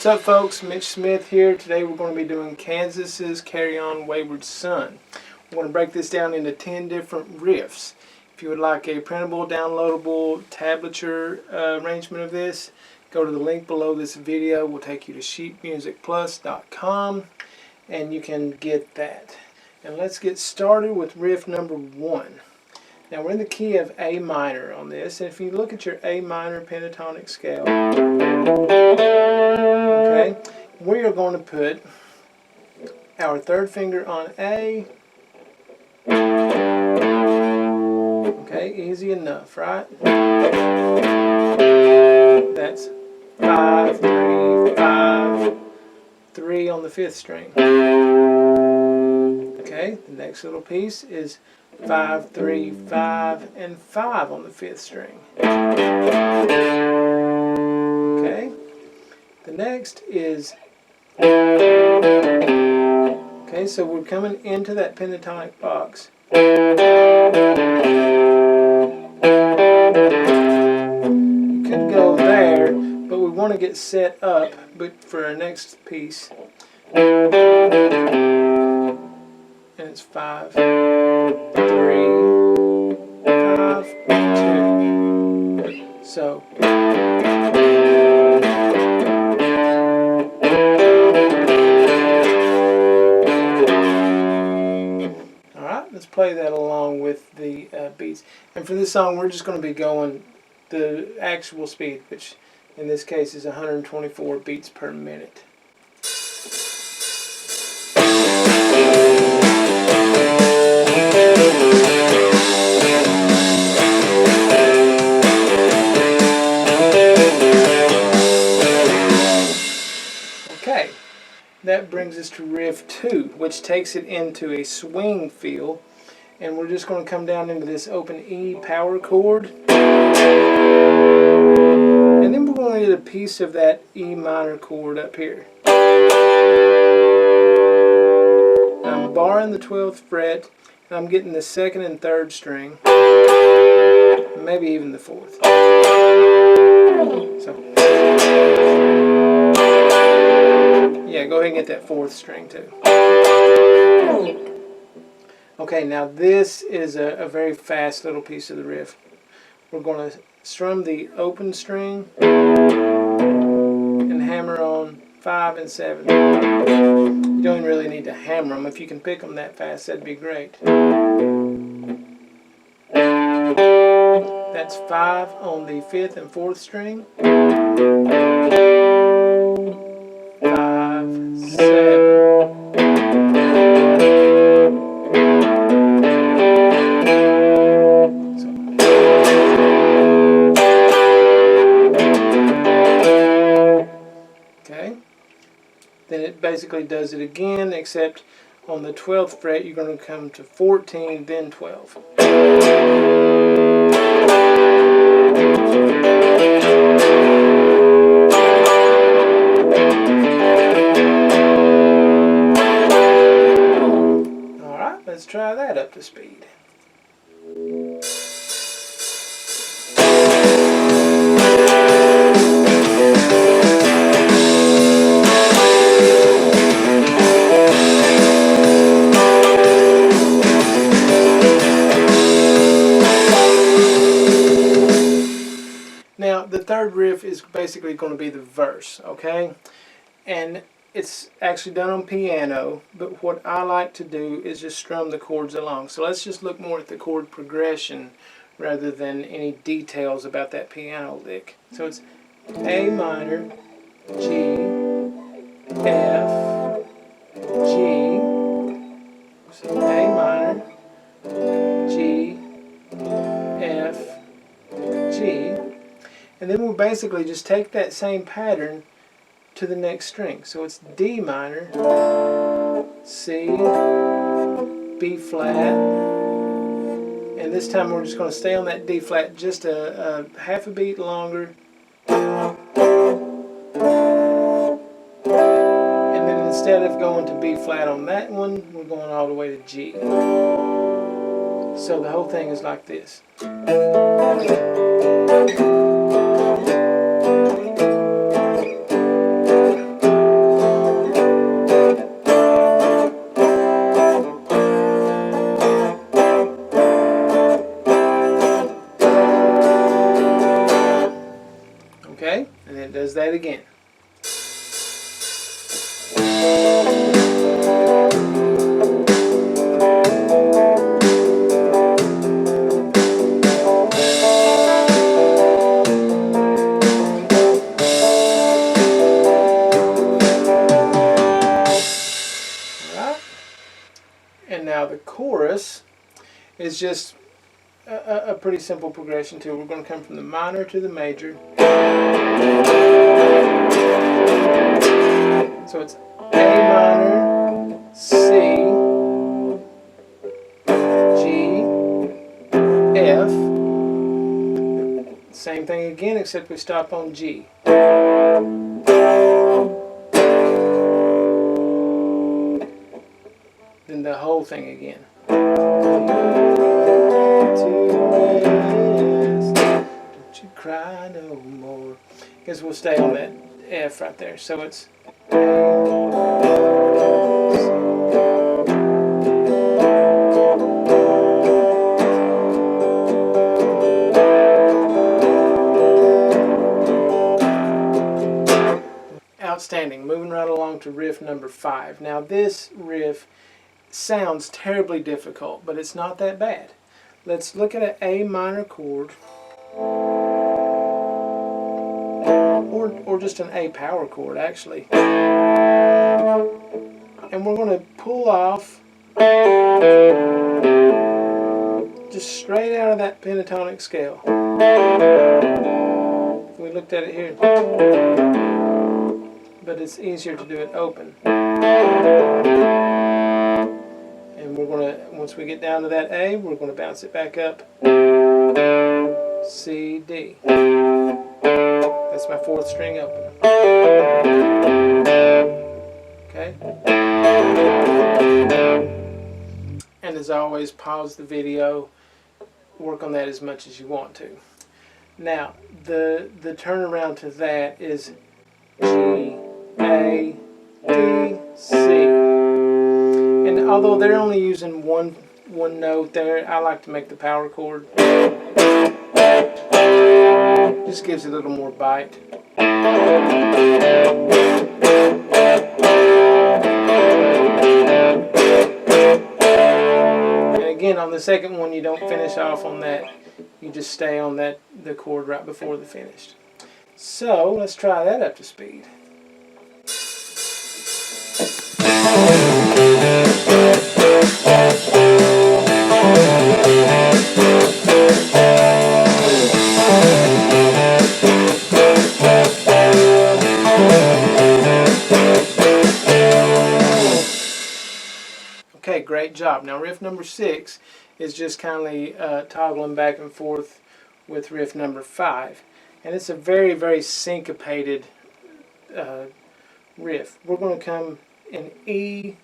What's up, folks? Mitch Smith here. Today we're going to be doing Kansas's Carry On Wayward Son. We're going to break this down into 10 different riffs. If you would like a printable, downloadable, tablature arrangement of this, go to the link below this video. We'll take you to sheetmusicplus.com and you can get that. And let's get started with riff number 1. Now we're in the key of A minor on this, and if you look at your A minor pentatonic scale, okay, we are going to put our third finger on A. Okay, easy enough, right? That's 5, 3, 5, 3 on the 5th string. Okay, the next little piece is 5, 3, 5, and 5 on the 5th string. Okay, the next is, okay, so we're coming into that pentatonic box. You could go there, but we want to get set up for our next piece. And it's 5, 3, 5, 2. So alright, let's play that along with the beats. And for this song we're just going to be going the actual speed, which in this case is 124 beats per minute. Okay, that brings us to riff 2, which takes it into a swing feel, and we're just going to come down into this open E power chord, and then we're going to get a piece of that E minor chord up here. I'm barring the 12th fret, and I'm getting the 2nd and 3rd string, maybe even the 4th. So, yeah, go ahead and get that 4th string too. Okay, now this is a very fast little piece of the riff. We're going to strum the open string and hammer on 5 and 7. You don't even really need to hammer them. If you can pick them that fast, that'd be great. That's 5 on the 5th and 4th string. 5, 7. Okay. Then it basically does it again, except on the 12th fret you're going to come to 14, then 12. Alright, let's try that up to speed. Now, the third riff is basically going to be the verse, okay? And it's actually done on piano, but what I like to do is just strum the chords along. So let's just look more at the chord progression rather than any details about that piano lick. So it's A minor, G, F, G, so A minor, G, F, G, and then we'll basically just take that same pattern to the next string. So it's D minor, C, B flat, and this time we're just going to stay on that D flat just a half a beat longer, and then instead of going to B flat on that one, we're going all the way to G. So the whole thing is like this. does that again. And now the chorus is just a pretty simple progression too. We're going to come from the minor to the major. So it's A minor, C, G, F. Same thing again, except we stop on G. Then the whole thing again. Don't you cry no more. Guess we'll stay on that F right there. So it's outstanding. Moving right along to riff number 5. Now this riff sounds terribly difficult, but it's not that bad. Let's look at an A minor chord, or just an A power chord actually, and we're going to pull off just straight out of that pentatonic scale. If we looked at it here, but it's easier to do it open. And we're going to, once we get down to that A, we're going to bounce it back up. C, D. That's my 4th string open. Okay? And as always, pause the video. Work on that as much as you want to. Now, the turnaround to that is G, A, D, C. And although they're only using one note there, I like to make the power chord. Just gives it a little more bite. And again, on the second one, you don't finish off on that. You just stay on the chord right before the finished. So let's try that up to speed. Okay, great job. Now riff number 6 is just kindly toggling back and forth with riff number 5. And it's a very, very syncopated riff. We're going to come in E,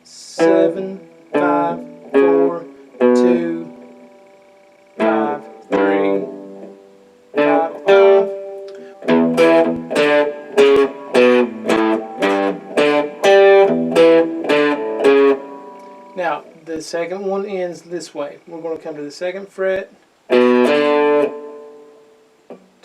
7, 5, 4, 2, 5, 3, 5, 5. Now, the second one ends this way. We're going to come to the 2nd fret to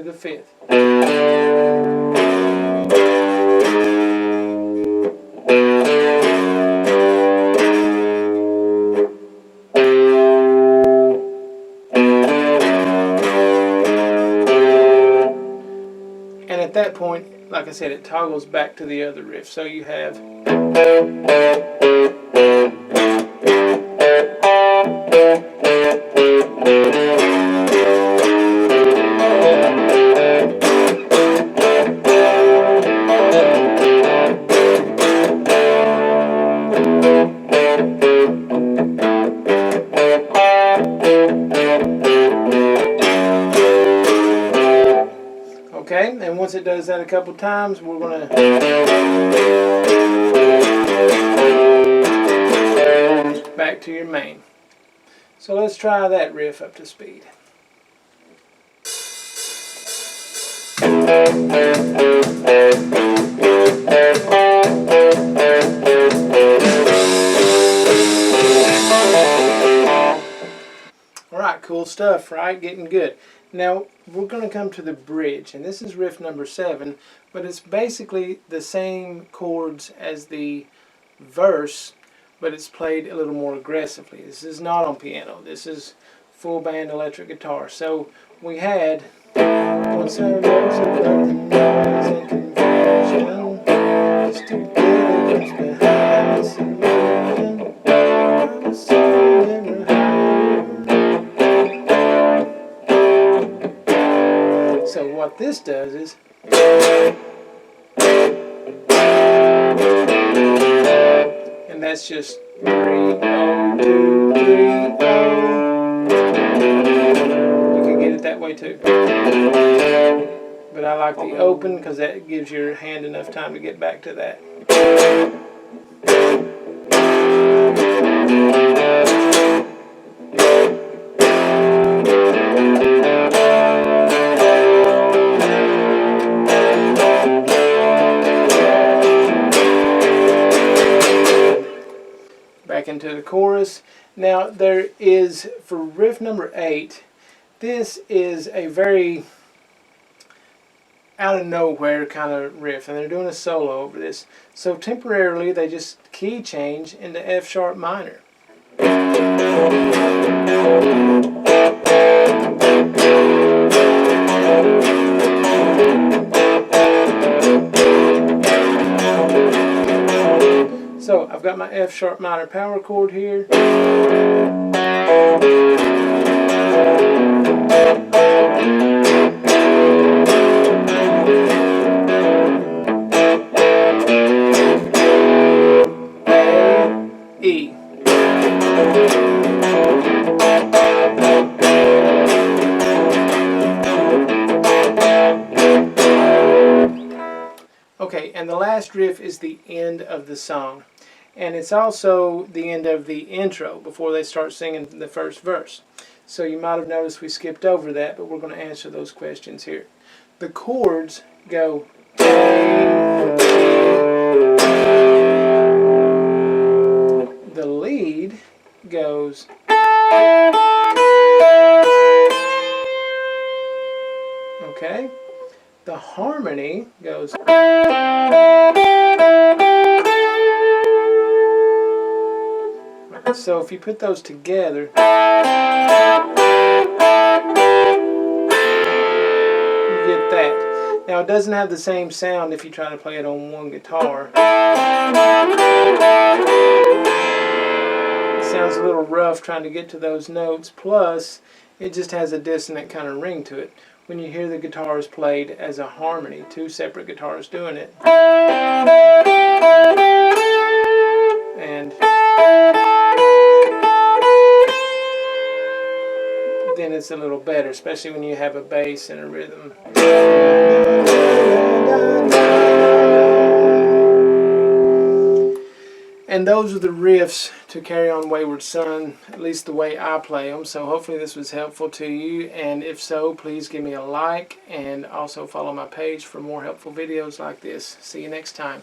the 5th. And at that point, like I said, it toggles back to the other riff. So you have okay, and once it does that a couple times, we're going to back to your main. So let's try that riff up to speed. Alright, cool stuff, right? Getting good. Now we're going to come to the bridge, and this is riff number 7, but it's basically the same chords as the verse, but it's played a little more aggressively. This is not on piano. This is full band electric guitar. So we had once there rose above the noise and confusion, the stupidity comes behind this illusion. I'm a soul in a hole. So what this does is, and that's just 3-0-2-3-0. You can get it that way too. But I like the open because that gives your hand enough time to get back to that. Back into the chorus. Now there is, for riff number 8, this is a very out of nowhere kind of riff, and they're doing a solo over this. So temporarily they just key change into F sharp minor. So I've got my F sharp minor power chord here. E. Okay, and the last riff is the end of the song. And it's also the end of the intro before they start singing the first verse. So you might have noticed we skipped over that, but we're going to answer those questions here. The chords go A, D. The lead goes okay. The harmony goes so if you put those together, you get that. Now it doesn't have the same sound if you try to play it on one guitar. It sounds a little rough trying to get to those notes, plus it just has a dissonant kind of ring to it when you hear the guitars played as a harmony, two separate guitars doing it. And then it's a little better, especially when you have a bass and a rhythm. And those are the riffs to Carry On Wayward Son, at least the way I play them. So hopefully this was helpful to you, and if so, please give me a like and also follow my page for more helpful videos like this. See you next time.